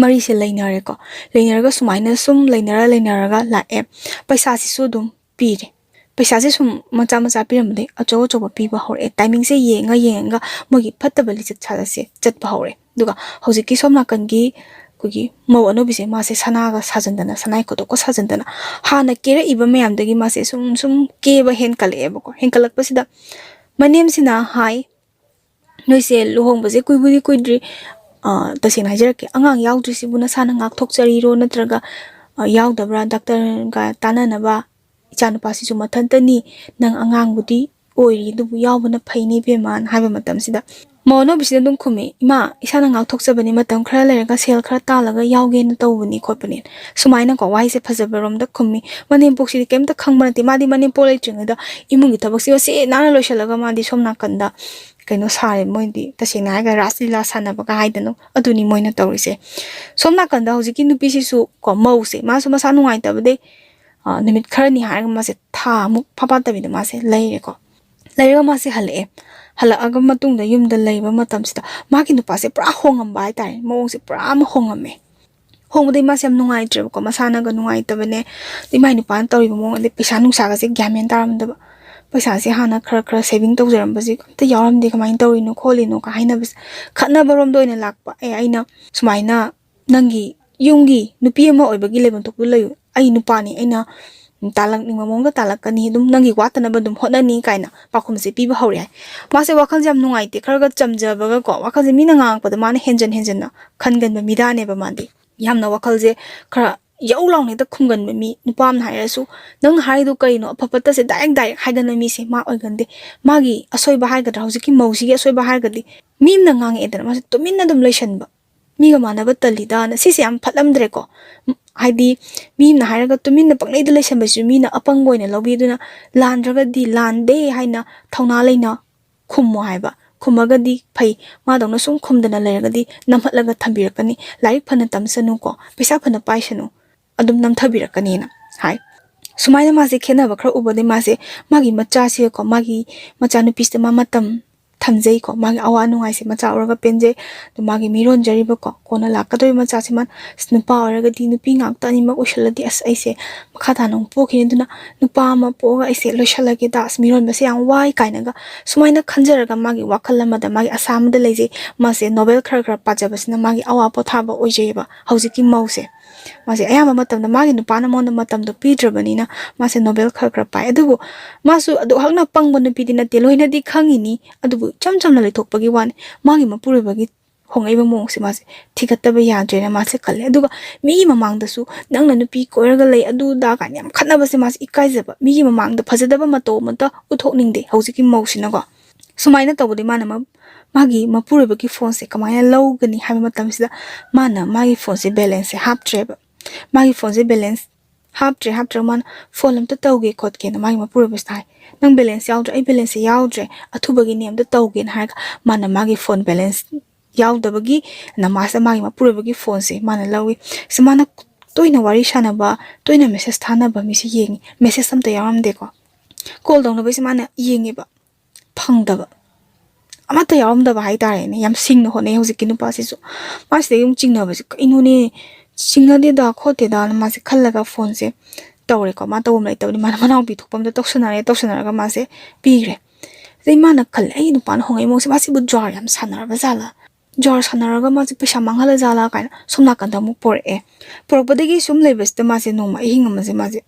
mari se lainare ko lainaraga sumaina sum lainara ga la e paisa si su dum pire paisa se sum macha piram de acho ba pi ba hore timing se yenga mogi phatta ba lichat chala se chat ba hore duga hojiki somna kan gi kugi mo anobi se ma se sana ga sajandana sanai ko to ko sajandana ha na kere iba me am dagi ma se sum ke ba hen kale ba ko hen kalak pasida Manemsina hai noise luhongbase kuibudi kuidri tasena hajarake angang yaudrisi buna sana ngak thokchari ro natraga yaudabra doctor ga tananaba ichanupasi su mathantani nang angang budi oiri dubu yaubana phaini beman haiba matamsida mono bisida dum khumi ima isana ngak thokchabani matam khara lerega sel khara talaga yauge na tawbani khotpani sumaina ko waise phajabarom da khumi manem poksi kemta khangbanati madi manem polai tringa imungi thabaksi wase nana loishalaga madi somna kanda kaino sare moindi tasena ga raslila sanaba ka haidano aduni moina tawrise somna kanda hojiki nupi sisu ko mause masu masa nungai tabde nimit kharani harga mase tha muk phapa tabida mase laire ko laire mase hale hala aga matung da yumda laiba matamsida maki nupase pura hongamba hai tai mongse pura ma hongame hongde mase am nungai tre ko masana ga nungai tabane dimai nupan tawri mong de pisa nungsa ga se gyamen taramda paisa se hana khara khara saving tawjaram baji ta yaram de kamai tawri no kholi no ka haina bis khatna barom doina lakpa aina sumaina nangi yungi nupi ama oibagi lebon tokdu layu ai nupani aina talak ning mamong da talak kani dum nangi watana ba dum honani kaina pakhum se piba hore mase wakhal jam nungai te kharaga chamja baga ko wakhal je mina ngang pa da mane henjan na khangan ba midane ba mandi yamna wakhal je khara yau law ne da khumgan ba mi nupam na haisu nang haidu kaino apapata se direct haigan mi se ma oigande magi asoi ba haigadra hojiki mausi ge asoi ba haigadi mim na ngang edana mase tuminna dum leishan ba miga manaba talida na sisi am phatlamdre ko haidi mi na haraga tumin na pangnei dele sambasu mi na apang boina lobi duna landraga di lande haina thauna leina khummo haiba khumaga di phai ma dongna sum khumdana lerga di namhatlaga thambirakani laik phana tamsanu ko pesa phana paisanu adum nam thabirakani na hai sumaina ma se khena ba khra ubode ma se magi macha se ko magi macha nu piste ma matam thamjei ko magi awa nungai se macha oraga penje to magi miron jariba ko kona lakadoi macha se man snupa oraga di nupi ngak tani ma ushaladi as aise makhatha nong pokhin duna nupa ma poga aise loshalagi das miron base yang wai kainaga sumaina khanjaraga magi wakhalama da magi asam da leje ma se novel khar khar pajabasna magi awa pothaba oijeba haujiki mause mase ayama matamda magi nupana monda matamdo pidrabanina mase novel khar khar pai adubu masu adu hakna pangba nupidina teloina di khangini adubu chamchamna lethokpagi wan magi mapuribagi hongaiba mongse mase thikattaba yadrena mase kalle aduga mi mamangda su nangna nupi koiraga lei adu da kan yam khatnaba se mase ikaijaba mi mamangda phajadaba mato mata uthokningde haujiki mausina go sumaina tawbudi mana magi mapuribagi phone se kamaya lawgani haiba matamsida mana magi phone se balance haptreba magi phone se balance haptre man phone lamta tawge khotke na magi mapuribas thai nang balance yaudre ai balance yaudre athubagi nem da tawge na haga mana magi phone balance yaudabagi na masa magi mapuribagi phone se mana lawi semana toina wari shanaba toina message thanaba mi se yengi message samta yaramde ko call dong na bisi mana yengiba phangdaba amata yaramdaba haitare ne yam singno hone hojiki nupa sisu mase yum chingna basi inone singna de da khote da mase khallaga phone se tawre ko ma tawum lai tawni mana manaw bi thokpam da toksana ga mase pigre zai mana khal ai nupa hongai mo se mase bu jar yam sanar ba zala jar sanar ga mase pesa manghala zala kaina somna kanda mu por e porpodegi sum lebes da mase noma hinga mase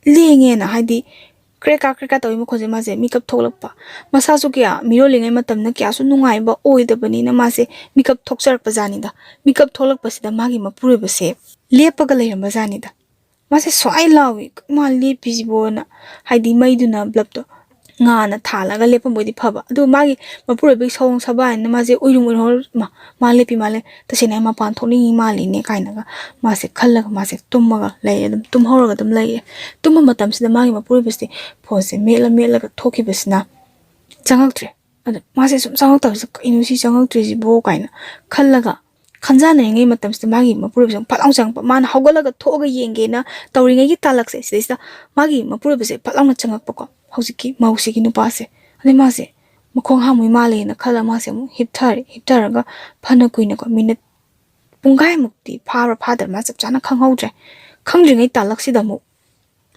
lenge na haidi kreka tawi mo khoje mase makeup tholakpa masa su kya miro lengai matam na kya su nungai ba oi da bani na mase makeup thokchar pa jani da makeup tholakpa sida magi mapure ba se lepaga leram ba jani da mase swai lawi ma lepi jibo na haidi maiduna blab to nga na thalaga lepam bodi phaba adu magi mapure ba song saba na mase oirum hor ma lepi male ta sena ma pan thoni mali ne kaina ga mase khallaga mase tummaga lay dum tum horaga dum lay tumma matam sida magi mapure ba se phose mela ga thoki basna changaktre ad mase sum changak ta inusi changaktre ji bo kaina khallaga khanjana ngai matam sida magi mapure ba phalang chang pa man hogalaga thoga yenge na tawri ngai gi talak se sida magi mapure ba se phalang na changak pa ko hojiki mausi gi nupa se ane mase makhong hamui male na khala mase mu hiptharaga phana kuina ko minute pungai mukti phara phadar ma chap chana khanghaudre khangri ngai talak sida mu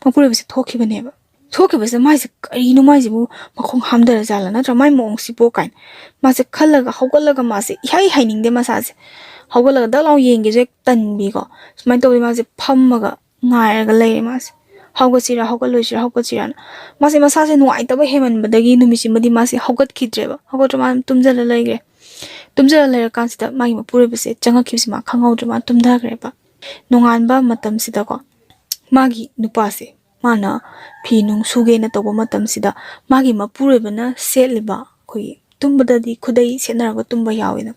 mapure ba se thoki bane ba thoki ba se mai se karino mai jibu makhong hamdara jala na tra mai mong si po kain ma se khalaga hogalaga ma se hai haining de ma sa se hogalaga dalaw yenge je tan bi ko smai to ma se phammaga ngairaga lei ma se haugatsira haugatloisira haugatsira mase masase nuaitaba hemanbadagi numisimadi mase haugatkidreba haugatro ma tumjala leigre tumjala leira kansida magi mapuribase changakibsima khangaudra ma tumdagreba nonganba matamsida ko magi nupase mana phi nung suge na toba matamsida magi mapuribana setliba khoi tumbadadi khudai senaraga tumba yawina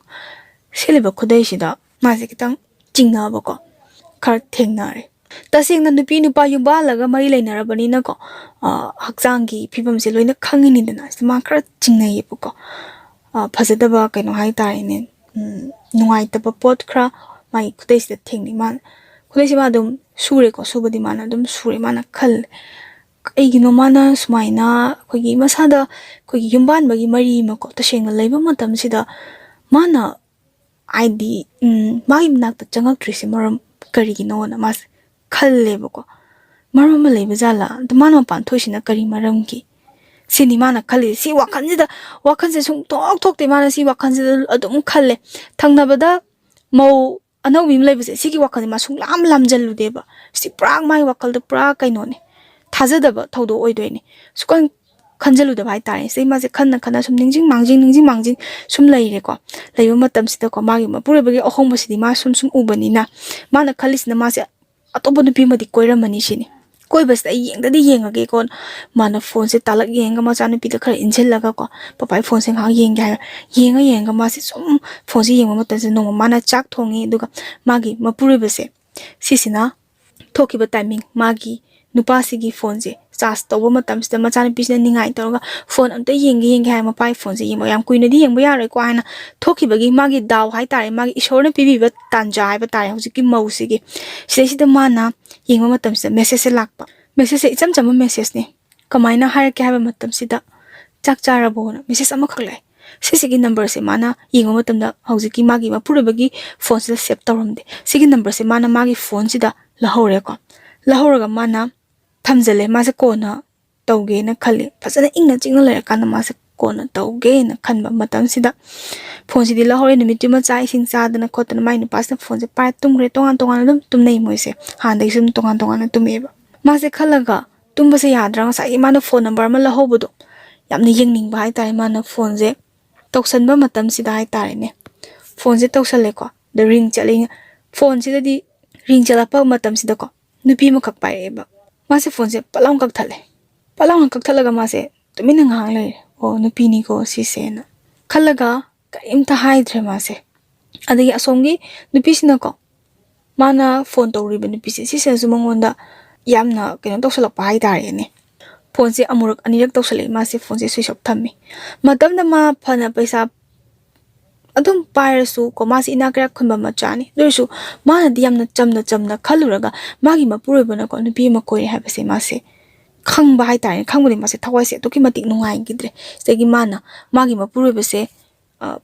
seliba khudai sida mase kitang jingnaba ko khar thengnare tasengna nupi nupa yumba laga mari leinarabani na ko hakjangi phibam se loina khangini dana ma khar jingnai ko phajadaba kaino hai tarine nungai taba pot khra mai khudai sida thengni man khudai sima dum sure ko subadi mana dum sure mana khal aigino mana sumaina khogi masada khogi yumban bagi mari mako tasengna leiba matam sida mana ID magi nakta changak trisi maram karigino na mas khalle bako maram ma leiba jala dumana pan thoisina kari maram ki sini mana khalle si wakhanse sung tok tok te mana si wakhanse adum khalle thangnabada mau anoubi leibase sigi wakhan ma sung lam jallu deba si prang mai wakal da pra kaino ne thajadaba thodo oidoine sukan khanjalu da bai tare sei ma se khanna sum ningjing mangjing sum leire ko leiba matam sida ko magi mapure bagi ohong basidi ma sum ubani na mana khalisna ma se atobo nupi madi koiramani sini koi basta yengdadi yengage kon mana phone se talak yenga ma chanu pi da khar injil laga ko papai phone se ha yenga ma se sum phone se yenga mata se no mana chak thongi duga magi mapure base sisina thokiba timing magi nupa sigi phone se charge tobo matam se ma chanu pi se ningai toga phone amta yenga ha ma pai phone se yemo yam kuina di yengba yaroi ko ana thokibagi magi daw hai tare magi ishorna pibiba tanja hai ba tare hujiki mausigi sida mana yengma matam se message lakpa message icham chama message ne kamaina har ke haba matam sida chak charabo na message ama khaklai sigi number se mana yengma matam da hujiki magi mapurabagi phone se save tawramde sigi number se mana magi phone sida lahore ko lahoraga mana thamjale ma se kona tawge na khale phasana ingna chingna lera kana ma se kona tawge na khanba matam sida phone sidi lahore numiti ma chai sing cha dana khotana mai nu pasna phone se pa tumgre tongan dum tumnei moise han dai sum tongan tumeba ma se khalaga tumba se yadra sa imana phone number ma lahobudo yamna yengning ba hai tare mana phone je toksanba matam sida hai tare ne phone je toksale ko the ring chaling phone sida di ring chala pa matam sida ko nupi ma khak pai ba ma se phone je palang kak thalaga ma se tumina ngang le o nupi ni ko si se na khalaga kaimta haidre ma se adagi asongi nupi sina ko mana phone to riba nupi se si se sumongonda yamna keno toksalak pa hai tare ne phone se amurak anirak toksale ma se phone se switch off thammi matam na ma phana paisa adum pirasu ko ma si inakra khunba ma chani doisu mana di yamna chamna khaluraga magi mapure bana ko nupi ma koi ha base ma se khang ba hai tare khang buri ma se thawai se to ki matik nungai gidre segi mana magi mapure base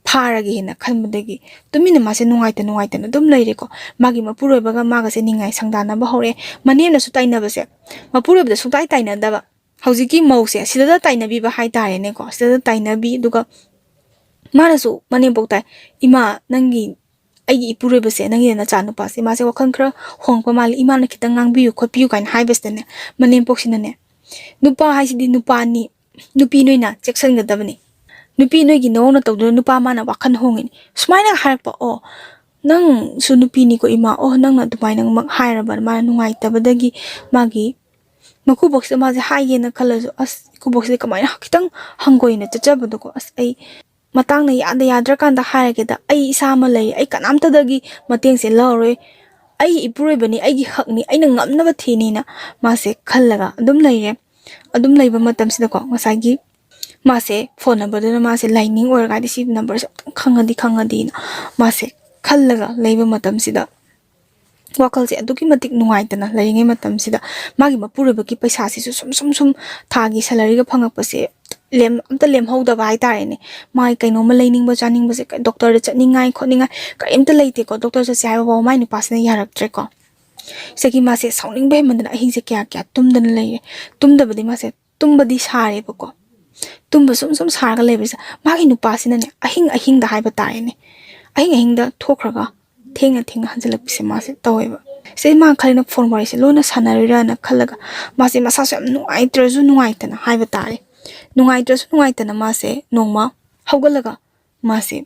pharagi hina khanbadagi tumina ma se nungai ta na dum leire ko magi mapure baga maga se ningai sangdana ba hore mane na su taina base mapure bada su taina da ba haujiki mause sida da taina bi ba hai tare ne ko sida da taina bi duga marasu mane boktai ima nangi ai ipure base nangi na chanu pa se ma se wakhan khra hongpa mali ima na kitang ngang biu khopiu kain hai beste ne mane poksina ne nupa hai sidi nupa ni nupi noina section ga dabani nupi noi gi no na tawdu nupa mana wakhan hongin sumaina harpa o nang su nupi ni ko ima o nang na dumai nang mak hairaba ma nungai tabadagi magi maku box ma se hai na khalajo as ku box le kamai kitang hangoi na chachabado ko as ai matang na yadra kan da hairage da ai isa ma lei ai kanamta dagi mateng se lawre ai ipure bani ai gi hakni ai na ngamna ba thini na ma se khallaga adum leiba matam sida ko ngasagi ma se phone number da ma se lining or ga di si number se khangadi na ma se khallaga leiba matam sida wakal se aduki matik nungai tana leinge matam sida magi mapure baki paisa si sum thagi salary ga phangak pase lem amta lem hoda bai tare ne mai kaino ma leining ba chaning ba se doctor da chaningai khoningai ka emta leite ko doctor sa sai ba mai ni pasna yarak tre ko seki ma se sauning be mandana ahi se kya tumdan leire tumda badi ma se tumbadi sare ba ko tumba sum sar ga lebe sa magi nu pasina ne ahing da hai ba tare ne ahing da thokraga thenga hanjalak se ma se taweba Say ma khalina phone wari se lona sanarira na khalaga mase masa so yam nuaitrasu nuaitana haiba tare nuaitrasu nuaitana mase nongma hawgalaga mase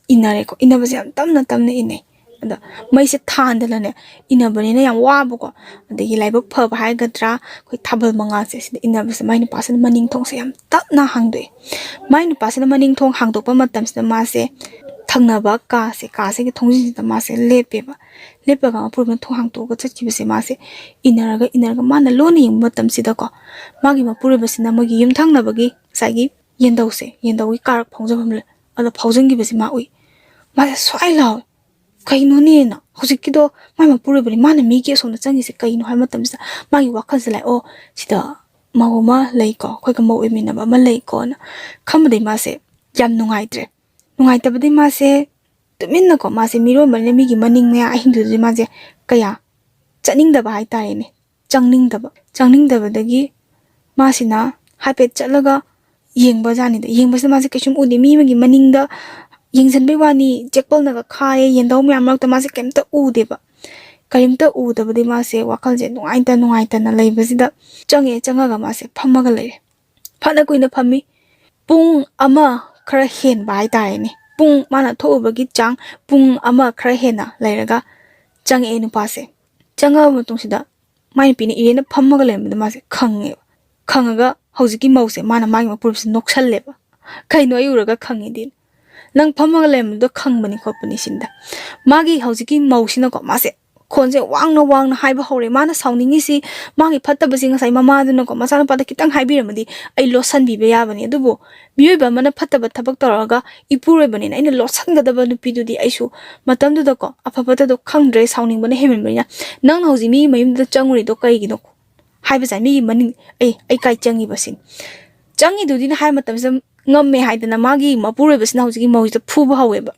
inare ko inabase yam tamna ine ada mai se thandalane inabani na yam waba ko adagi laibak phaba haigadra koi thabal manga se inabase mai nupa se maning thong se yam tapna hangdoi mai nupa se maning thong hangdokpa matam se mase thangnaba ka se ki thongjin se mase lepeba lepaga problem thong hangtoga chachibase mase inaraga mana loni matam sida ko magi mapure basina magi yumthangnabagi sagi yendause karak phongjabamle ada phawjangi base ma ui mase swai law kaino ne na hojikkido mai mapure bari mana migi sona changi se kaino hai matam sa magi wakhal se lai o sida mawoma lei ko khoi ka maw emina ba ma lei ko na khamde mase yam nungai tabadi mase tuminna ko mase miro mane migi maning me a hindu ji mase kaya chaning daba hai tare ne changning daba dagi masina hapet chalaga yengba jani da yengba se mase keshum udi mi magi maning da yengsan be wani chekpol na ka khaye yendaw me amrak ta mase kemta udeba karimta udaba de mase wakal je nungai ta na leibasida changa mase phamaga leire phana kuina phami pung ama khara hen bai tare ne pung mana thobagi chang pung ama khara hena leiraga chang e nupa se changa mutung sida mai pini irena phamaga lemda mase khangaga hojiki mause mana magi mapurse nokshalleba kaino ayuraga khangidin nang phamaga lemdo khangbani khopani sinda magi hojiki mausina ko mase khonje wangna haiba hore mana sauningi si magi phattabasi ngasai mama duna ko masana pada kitang haibiramadi ai losan bibe yabani adubo biyoiba mana phattaba thabak toraga ipure bani na ina losan gadaba nupi dudi aisu matam du da ko afapata do khangdre sauning bani hemen bani nang hoji mi mayum da changuri do kai gi no haiba sai mi mani ai kai changi basin changi dudi na hai matam sam ngamme haidana magi mapure basna hoji mawji da phuba haweba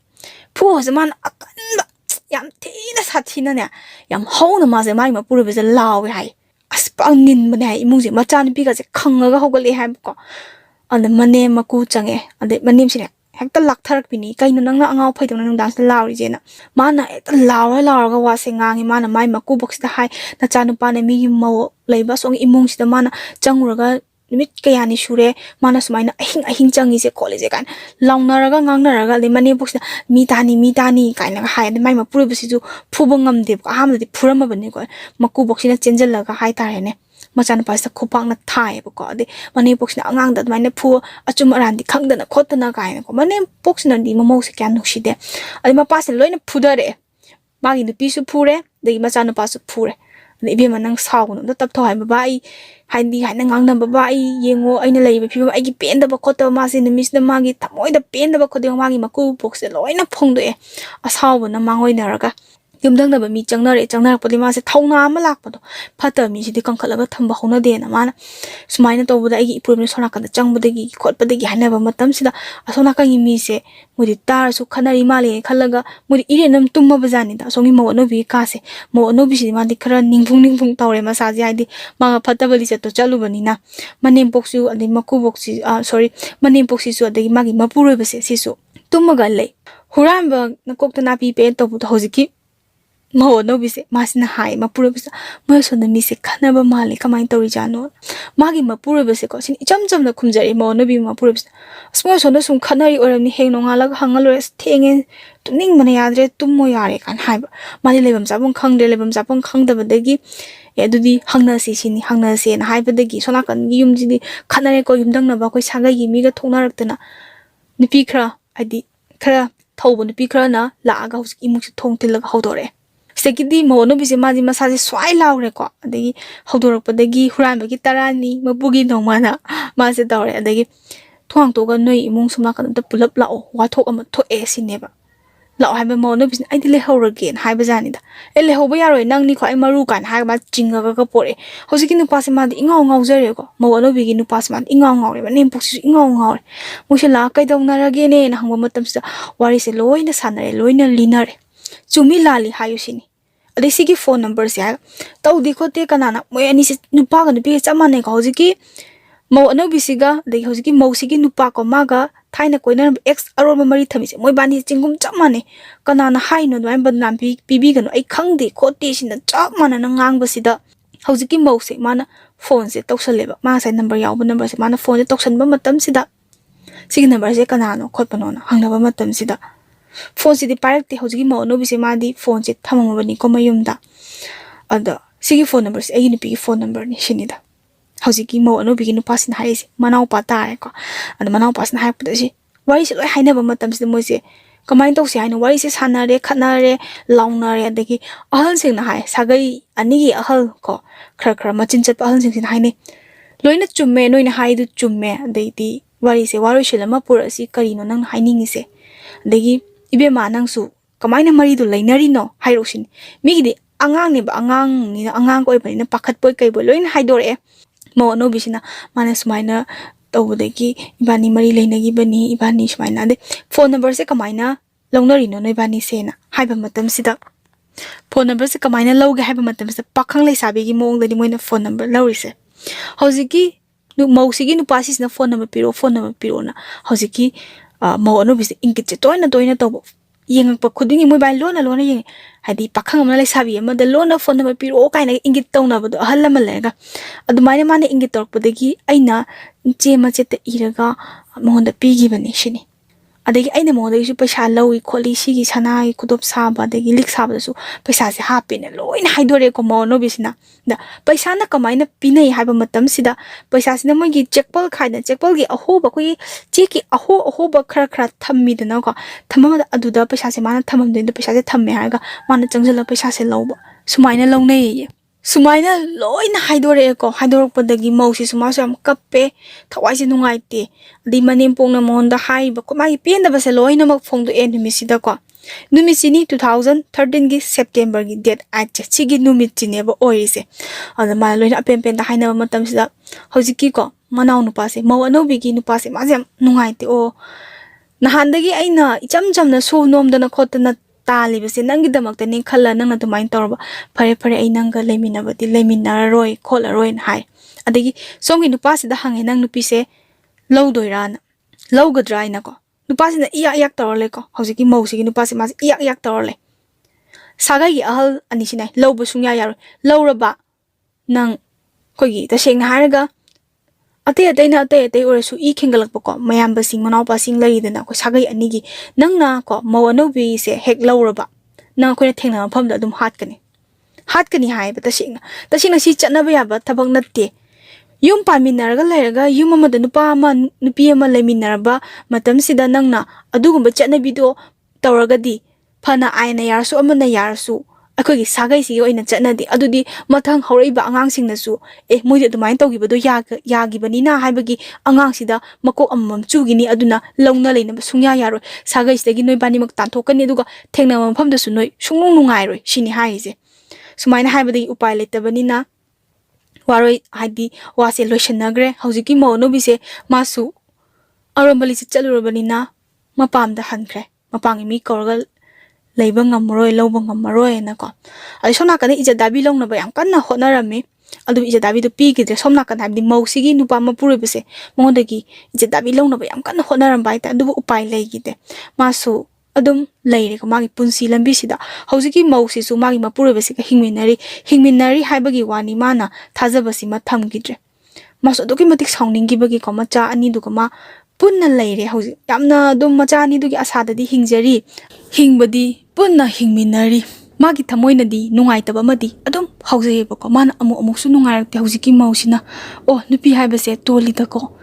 phu zaman akanba yam thina sathina ne yam hauna ma se mai mapure base lawe hai aspangin bane hai imungje machan piga se khangaga hogale hai ko ande mane maku change ande manim sine hekta laktharak pini kaino nangna angau phaidong nang dance lauri jena mana eta lauraga wase ngangi mana mai maku box da hai na chanu pa ne mi maw leiba song imung sida mana changuraga nimit kayani shure mana sumaina ahing changi se college kan launaraga ngangnaraga le mane box mi tani kaina hai ande mai mapure basi ju phubangam de ahamdi phurama bane ko maku box na chenjalaga hai tare ne machan pasta khopang na thai ko de mane box na angang da mai na phu achum aran di khangdana khotana kaina ko mane box na di mamo se kyan nuksi de ade ma pas loina phudare magi nu pisu phure de machan pasu phure ibe manang saw no tap thoi ba ai haindi haina ngang ba ai yengo aina leiba phi ba ai gi pen da ba khota ma se nimis na magi thamoi da pen da ba khode magi maku box loina phongdo e asaw na mangoi na raga yumdang mi changnare podi ma se thauna ma lakpado phata mi sidi kangkhalaga thamba hona de na mana sumaina to buda igi problem sona kan changbudagi khotpadagi hanaba matam sida asona ka mi se mudi tar su khanari male khalaga mudi irenam tumma bajani da songi mo no bi ka se mo no bi si ma di khara ningphung tawre ma sa ji aidi ma phata bali se to chalu bani na manem poksu adi maku boksi manem poksi su adi magi mapuroi base sisu tumma ga le huramba na kokta na pi pe to bu hojiki Maho no bise masina hai mapura bisa mo so na mise khana ba male kamai tori jano magi mapura bise ko sin icham cham na khumjari mo no bi mapura bisa smo so na sum khanari orani heng nonga lag hangal res thenge tuning mane yadre tummo yare kan hai mali lebam sabong khangde lebam sabong khangda badagi e dudi hangna si sini hangna se na hai badagi sona kan yum ji khanare ko yumdang na ba ko saga gi mi ga thongna raktana nipi khra adi khra thaubo nipi khra na la aga hus imuk thong tilaga hodore Sekidi mo no bisi maji masaji swai laure ko adagi hodorak padagi huran bagi tarani mapugi no mana mase dawre adagi thuang to ga noi imung sumna kan ta pulap lao wa thok ama tho e sineba lao haiba mo no bisi ai dile hor again haiba jani da ele hoba yaroi nang ni ko ai maru kan ha ba chinga ga pore hosiki nu pase ma di ngau jare ko mo no bigi nu pas man ngau re ba nem poksi ngau re musila kai dong na rage ne na hangba matam sa wari se loina sanare loina linare chumi lali hayusini ade sigi phone number se tau dikhote kanana moi ani se nupa ga nupi chamane ka hojiki mo ano bisiga de hojiki mo sigi nupa ko maga थाइना कोइनरब एक्स अरोब मरी थमिसे मोइबानी चिंगुम चप माने कनाना हाइनो दुआइ बदनाम पीबीगनो आई खंगदे खोटे सिना चप माना ngangbasida हौजिकी मौसे माना फोन से तौसलेबा मा साइ नंबर यावबा नंबर से माना फोन से तौसनबा मतम सिदा सिगी नंबर से कनानो खोटपनो ना हंगनबा मतम सिदा फोन से पारकते हौजिकी मौ अनोबी से मादी फोन से थममबनी को मयुमदा अदा सिगी फोन नंबर से आई नुपी की फोन नंबर नि सिनिदा हौजिकी मौ अनोबी की नुपासिन हाइसे मनाउ पातारे को अदा मनाउ पासिन हाइपदसी वारी से लोय हाइनबा मतम से मोइसे कमाइन तौसे हाइनो वारी से सानारे खनारे लाउनारे अदगी अहल सिंगना हाय सागई अनिगी अहल को खर खर मचिन चत अहल सिंगसिन हाइने लोइना चुम्मे नोइना हाइदु चुम्मे अदैति वारी से वारो शिलमा पुरसी करिनो नंग हाइनिंगी से अदगी इबेमा नंगसु कमाइना मरिदु लैनरिनो हाइरोसिन मिगिदि angang ni angang ko iba ni pakat boy kay boy loin haidore mo no bisina mana sumaina tawdegi ibani mari leinagi bani ibani sumaina de phone number se kamaina longnari no ibani se na haiba matam sida phone number se kamaina loge haiba matam se pakhang lei sabi gi mong dani moina phone number lawri se hojiki nu mausigi nu pasis na phone number piro na hojiki mo no bis ingit se toina tawbo yengak pa khudingi mobile lona yeng hadi pakhang amna lai sabi ama de lona phone number piro kaina ingit tawna bado ahalla malega adumaina mane ingit torpodagi aina chema chete iraga monda pigi bani shini adagi aina monda isu paisa lawi kholi sigi sanai kudop saba adagi lik saba su paisa se hapine loina haidore ko mono bisina da paisa na kamaina pinai haiba matam sida paisa sina mogi checkpal khaina checkpal gi ahoba koi cheki ahoba khara thammi dana ko thamma aduda paisa se mana thamam den paisa se thamme haga mana changjala paisa se lawba sumaina lawnei sumaina loina haidore ko haidorpodagi mausi sumaso am kappe thawai se nungaite di manim pongna monda haiba ko mai penda base loina mak phongdo enumisida ko numisini 2013 gi September gi date ache chigi numitine ba oise ana ma loina pen da haina matam sida hojiki ko manau nupa se mau anobi gi nupa se ma jam nungaite o nahandagi aina icham chamna so nomdana khotna tali base nangi damakta ni khalla nangna tumain torba fare ai nanga leminabati leminaroi kholaroi hai adagi songi nupa sida hange nang nupi se lowdoirana lowgadra ina ko nupa sina iyak torle ko hojiki mausi nupa se mas iyak torle saga gi ahal ani sinai lowbu sungya yar lowraba nang kogi ta sengna haraga ate urasu I khengalak ko mayam basing manau pasing laidana ko sagai anigi nangna ko mau anobi se hek lawraba na ko na thengna pham da dum hat kani hai ba tasingna si chatna ba ya ba thabak natte yum paminarga lairaga yum amada nupi ama leminarba matam sida nangna adugumba chatna bido tawragadi phana aina yarsu amana yarsu akogi sagai si oina chatnadi adudi mathang horaiba angang singnasu moide dumain tawgibado yagibanina haibagi angang sida makok amam chugini aduna longna leina sungya yaro sagai sidagi noi bani mak tanthokani aduga thengna mafam da su noi sungnung nungai roi sini haise sumaina haibadi upai letabani waroi haidi wase loishanagre hojiki mono bise masu arambali se chalurabani mapam da hankre mapangi mi korgal leiba ngamroi loba ngamroi na ko ai sona kan ija dabi longna ba yang kanna honarami adu ija dabi do pi gidre somna kan habdi mausigi nupa mapure bese mondagi ija dabi longna ba yang kanna honaram bai ta adu upai leigide masu adum leire ko magi punsi lambi sida hojiki mausi su magi mapure bese ka hingminari haibagi wani mana thajabasi ma thamgidre masu doki matik saungningi bagi ko macha ani du ko ma punna leire hoji yamna dum macha ani dugi asada di hingjari hingbadi punna hingminari magi thamoina di nungai taba madi adum hauje bako man amu su nungai rakte hojiki mausina o nupi haibase toli da ko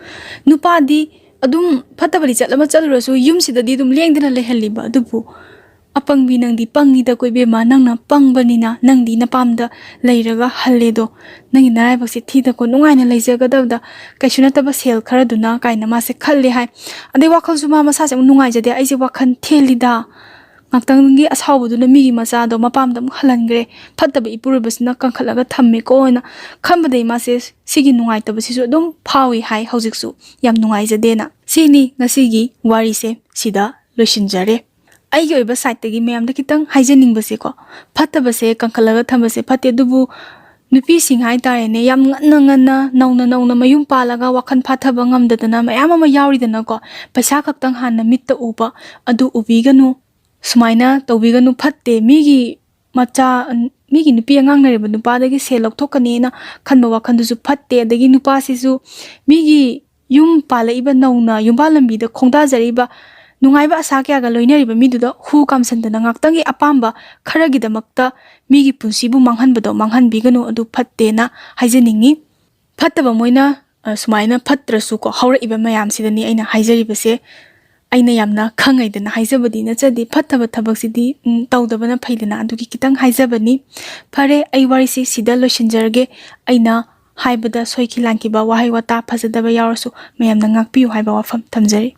nupa di adum phatabali chatlama chalurasu yum sida di dum lengdina lehalliba dubu apang binang di pangi da koi be ma nangna pangbanina nangdi napamda leiraga halledo nangi narai bakse thi da ko nungai na leijaga da kaishuna taba sel khara duna kaina ma se khalle hai ade wakhal su ma masa se nungai jade ai je wakhan thelida ngaktangi asawbuduna migi macha do mapam dam halangre phattaba ipurubasna kankhalaga thamme ko na khambadei ma se sigi nungai tabasi su dum phawi hai hojiksu yam nungai jade na sini ngasigi wari se sida loishinjare aigi oiba site tagi mayam da kitang haijening base ko phattabase kankhalaga thambase phatte dubu ꯅꯨꯄꯤꯁꯤꯡ ꯍꯥꯏꯇꯥꯔꯦꯅꯦ ꯌꯥꯝ ꯉꯟꯅ ꯅꯧꯅ ꯃꯌꯨꯝ ꯄꯥꯜꯂꯒ ꯋꯥꯈꯜ ꯐꯥꯊꯕ ꯉꯝꯗꯗꯅ ꯃꯌꯥꯝ ꯑꯃ ꯌꯥꯎꯔꯤꯗꯅꯀꯣ ꯄꯩꯁꯥ ꯈꯛꯇꯪ ꯍꯥꯟꯅ ꯃꯤꯠꯇ ꯎꯕ ꯑꯗꯨ ꯎꯕꯤꯒꯅꯨ ꯁꯨꯃꯥꯏꯅ ꯇꯧꯕꯤꯒꯅꯨ ꯐꯠꯇꯦ ꯃꯤꯒꯤ ꯅꯨꯄꯤ ꯑꯉꯥꯡ ꯂꯩꯔꯤꯕ ꯅꯨꯄꯥꯗꯒꯤ ꯁꯦꯜ ꯂꯧꯊꯣꯛꯀꯅꯤꯅ ꯈꯟꯕ ꯋꯥꯈꯟꯗꯨꯁꯨ ꯐꯠꯇꯦ ꯑꯗꯒꯤ ꯅꯨꯄꯥꯁꯤꯁꯨ ꯃꯤꯒꯤ ꯌꯨꯝ ꯄꯥꯜꯂꯛꯏꯕ ꯅꯧꯅ ꯌꯨꯝꯕꯥꯜ ꯂꯝꯕꯤꯗ ꯈꯣꯡꯗꯥꯖꯔꯤꯕ ꯅꯨꯡꯉꯥꯏꯕ ꯑꯁꯥ ꯀꯌꯥꯒ ꯂꯣꯏꯅꯔꯤꯕ ꯃꯤꯗꯨꯗ ꯍꯨ ꯀꯥꯝꯁꯟꯗꯅ ꯉꯥꯛꯇꯪꯒꯤ ꯑꯄꯥꯝꯕ ꯈꯔꯒꯤꯗꯃꯛꯇ ꯃꯤꯒꯤ ꯄꯨꯟꯁꯤꯕꯨ ꯃꯥꯡꯍꯟꯕꯤꯒꯅꯨ ꯑꯗꯨ ꯐꯠꯇꯦꯅ ꯍꯥꯏꯖꯅꯤꯡꯉꯤ ꯐꯠꯇꯕ ꯃꯣꯏꯅ ꯁꯨꯃꯥꯏꯅ ꯐꯠꯇ꯭ꯔꯁꯨꯀꯣ ꯍꯧꯔꯛꯏꯕ ꯃꯌꯥꯝꯁꯤꯗꯅꯤ ꯑꯩꯅ ꯍꯥꯏꯖꯔꯤꯕꯁꯦ ꯑꯩꯅ ꯌꯥꯝꯅ ꯈꯪꯉꯩꯗꯅ ꯍꯥꯏꯖꯕꯗꯤ ꯅꯠꯆꯗꯦ ꯐꯠꯇꯕ ꯊꯕꯛꯁꯤꯗꯤ ꯇꯧꯗꯕꯅ ꯐꯩꯗꯅ ꯑꯗꯨꯒꯤ ꯈꯤꯇꯪ ꯍꯥꯏꯖꯕꯅꯤ ꯐꯔꯦ ꯑꯩ ꯋꯥꯔꯤꯁꯤ ꯁꯤꯗ ꯂꯣꯏꯁꯤꯟꯖꯔꯒꯦ ꯑꯩꯅ ꯍꯥꯏꯕꯗ ꯁꯣꯏꯈꯤ ꯂꯥꯟꯈꯤꯕ ꯋꯥꯍꯩ ꯋꯥꯇꯥ ꯐꯖꯗꯕ ꯌꯥꯎꯔꯁꯨ ꯃꯌꯥꯝꯅ ꯉꯥꯛꯄꯤꯌꯨ ꯍꯥꯏꯕ ꯋꯥꯐꯝ ꯊꯝꯖꯔꯤ